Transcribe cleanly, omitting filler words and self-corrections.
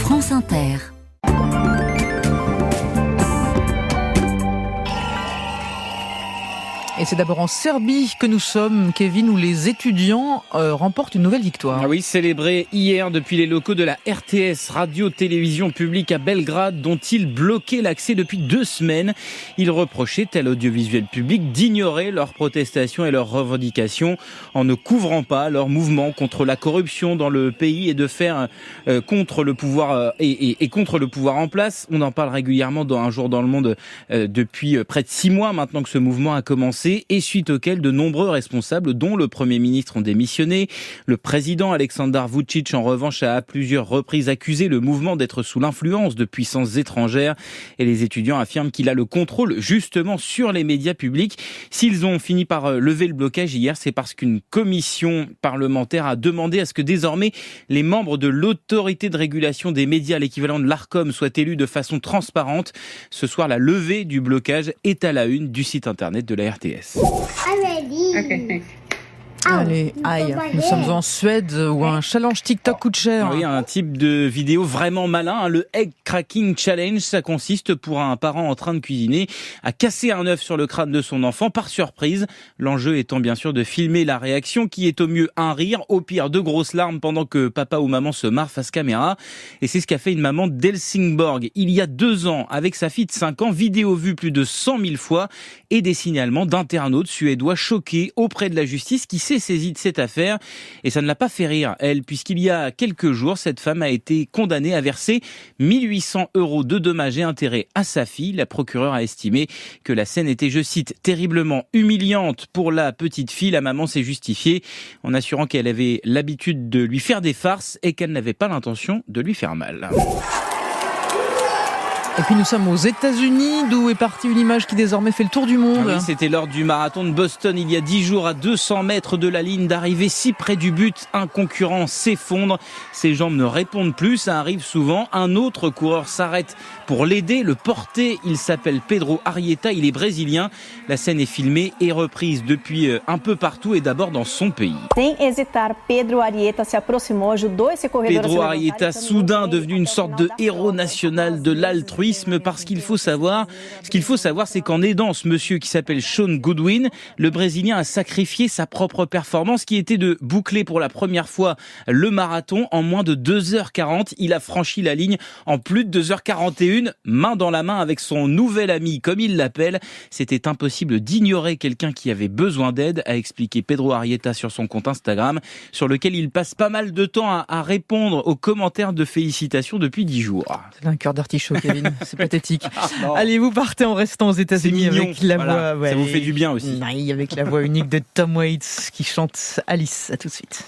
France Inter. Et c'est d'abord en Serbie que nous sommes, Kevin, où les étudiants remportent une nouvelle victoire. Ah oui, célébrée hier depuis les locaux de la RTS, radio-télévision publique à Belgrade, dont ils bloquaient l'accès depuis 2 semaines. Ils reprochaient, tel audiovisuel public, d'ignorer leurs protestations et leurs revendications en ne couvrant pas leur mouvement contre la corruption dans le pays et de faire contre le pouvoir et contre le pouvoir en place. On en parle régulièrement dans Un jour dans le monde depuis près de 6 mois maintenant que ce mouvement a commencé. Et suite auquel de nombreux responsables, dont le Premier ministre, ont démissionné. Le président Aleksandar Vučić, en revanche, a à plusieurs reprises accusé le mouvement d'être sous l'influence de puissances étrangères. Et les étudiants affirment qu'il a le contrôle justement sur les médias publics. S'ils ont fini par lever le blocage hier, c'est parce qu'une commission parlementaire a demandé à ce que désormais les membres de l'autorité de régulation des médias, l'équivalent de l'Arcom, soient élus de façon transparente. Ce soir, la levée du blocage est à la une du site internet de la RTS. Okay. Allez, aïe, nous sommes en Suède où un challenge TikTok coûte cher. Oui, un type de vidéo vraiment malin, le Egg Cracking Challenge. Ça consiste pour un parent en train de cuisiner à casser un œuf sur le crâne de son enfant par surprise. L'enjeu étant bien sûr de filmer la réaction qui est au mieux un rire, au pire 2 grosses larmes pendant que papa ou maman se marre face caméra. Et c'est ce qu'a fait une maman d'Helsingborg il y a 2 ans avec sa fille de 5 ans, vidéo vue plus de 100 000 fois et des signalements d'internautes suédois choqués auprès de la justice qui s'est saisie de cette affaire. Et ça ne l'a pas fait rire, elle, puisqu'il y a quelques jours, cette femme a été condamnée à verser 1 800 € de dommages et intérêts à sa fille. La procureure a estimé que la scène était, je cite, terriblement humiliante pour la petite fille. La maman s'est justifiée en assurant qu'elle avait l'habitude de lui faire des farces et qu'elle n'avait pas l'intention de lui faire mal. Et puis nous sommes aux États-Unis, d'où est partie une image qui désormais fait le tour du monde. Ah oui, c'était lors du marathon de Boston il y a 10 jours à 200 mètres de la ligne d'arrivée, si près du but, un concurrent s'effondre. Ses jambes ne répondent plus, ça arrive souvent. Un autre coureur s'arrête pour l'aider, le porter. Il s'appelle Pedro Arieta, il est brésilien. La scène est filmée et reprise depuis un peu partout et d'abord dans son pays. Pedro Arieta, soudain devenu une sorte de héros national de l'altruisme. Parce ce qu'il faut savoir, c'est qu'en aidant ce monsieur qui s'appelle Shaun Goodwin, le Brésilien a sacrifié sa propre performance qui était de boucler pour la première fois le marathon en moins de 2h40. Il a franchi la ligne en plus de 2h41, main dans la main avec son nouvel ami, comme il l'appelle. C'était impossible d'ignorer quelqu'un qui avait besoin d'aide, a expliqué Pedro Arieta sur son compte Instagram, sur lequel il passe pas mal de temps à répondre aux commentaires de félicitations depuis 10 jours. C'est un cœur d'artichaut, Kevin. C'est pathétique. Allez, vous partez en restant aux États-Unis avec la voix. Ouais, ça vous fait du bien aussi. Avec la voix unique de Tom Waits qui chante Alice. À tout de suite.